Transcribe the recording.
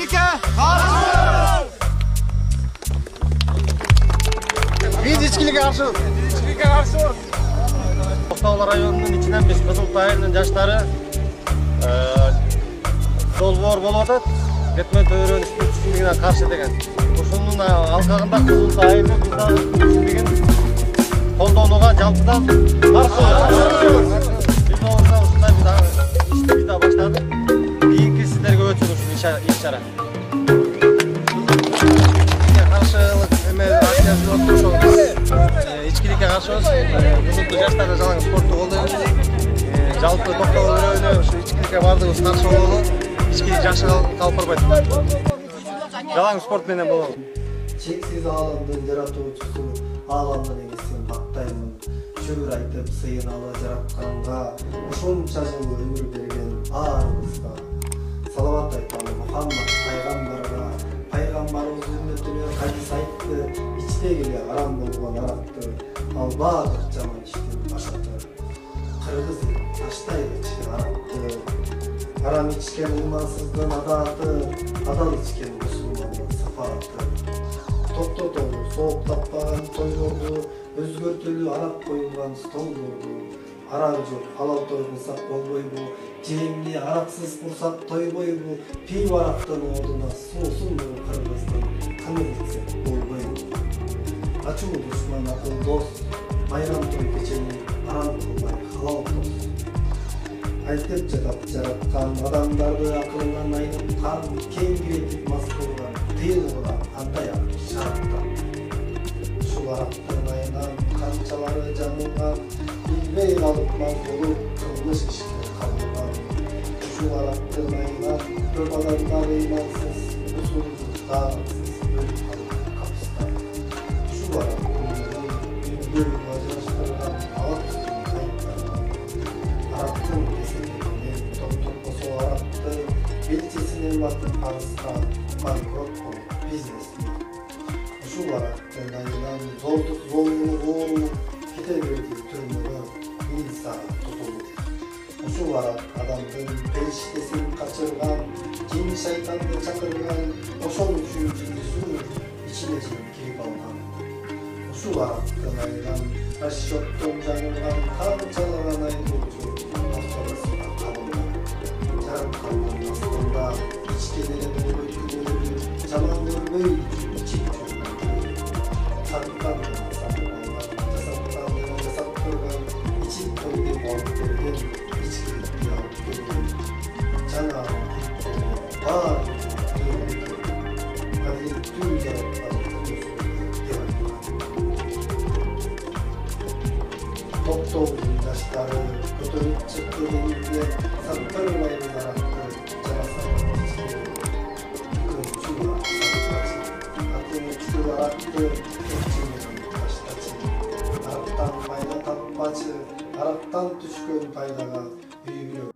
İçkilik'e karşı! Biz içkilik'e karşı. İçkilik'e karşı! Toktogul rayonunun içinden biz Kızıltay'ın yaşları dolbor bolup atat. Ketmen töwerөнүн içkiligine karşı деген. Ошонун алкагында Кызылтай'ın içkiligin колдонууга жалпыдан каршы. Biz olsa ушундай ишти да баштадык. Кийинки сиздерге өтсүн ушул иш-чара. Каршылык эме акциясы болуп ошол içkilikке каршыбыз. Бузуктуу жаштарды жалаң спортту колдойбуз. Жалпы Токтогул районуна ушу içkilikке бардыгыбыз каршы болобу. İçkilik жакшы калып барбайт. Жалаң спорт менен болобу. Чексиз ааламдын жаратуучусу ааламдын эгесин каттаймын. Шүгүр айтып сыйыналы жаратканга, ушунча жыл өмүр берген баарыбызга. Салават айталы Мухаммад пайгамбарга, пайгамбарыбыз үммөтүнө хадис айтты, ичтегиге арам болгон аракты, ал баардык жаман иштин башаты. Кыргыз таштайбы ичкен аракты, арам ичкен ыймансыздын адаты, адал ичкен мусулмандын сафаты. Токтотолу сооп таппаган тойлорду, өзгөртөлүү арап коюлган столдорду. Арак жок халал той кылсак болбойбу, жемни араксыз курсак тойбойбу, пиво арактын ордуна суусунду кыргыздын кымыз ичсек болбойбу. Ачуу душман акыл дос, байрам той кечени арам кылбай халал дос. Айтып жатат жараткан адамдарды акылынан айныткан, кең киретип мас кылган, тыйылган кандай шараттан. Ушул арактын айынан канчалары жанылган, билбей калып мас болуп кылмыш ишке кабылган. Ушул арактын айынан көп адамдар ыймансыз, усулсуз, дагсыз өлүп калып капыстан. Ушул арактын үйдөн ажыраштырган алак арактын кесилгенин токтотпосо аракты белчесинен батып калыска банкрот болуп бизнесми. Ушул арактын айынан золдук золмуну ооруп кете берди түрмөгө миң саат тутулуп. Ушул арак адамдын периштесин качырган, жин шайтанды чакырган, ошол үчүн жыгысуу ичине кирип алган. Ушул арактын айынан расчеттон жаңылган канчалаган айдоочу автобусуна кабылган. Жарып калган астында ичкенерин ойбойткүнөрү жаман көрбөй ичип жүргөн. Саткан сатып алган, жасап койгон, ичип той деп алып берген, ичкиликти алып келген. Жана бар адилеттүү жараткан Токтогулдун жаштары көтөрүп чыкты деңизге, саттырбайбыз аракты, жарасабыз ичти. Көчү саттачы, атымчы аракты, көчүнөн таштачы. Арактан пайда таппачы, арактан түшкөн пайдага үй бүлө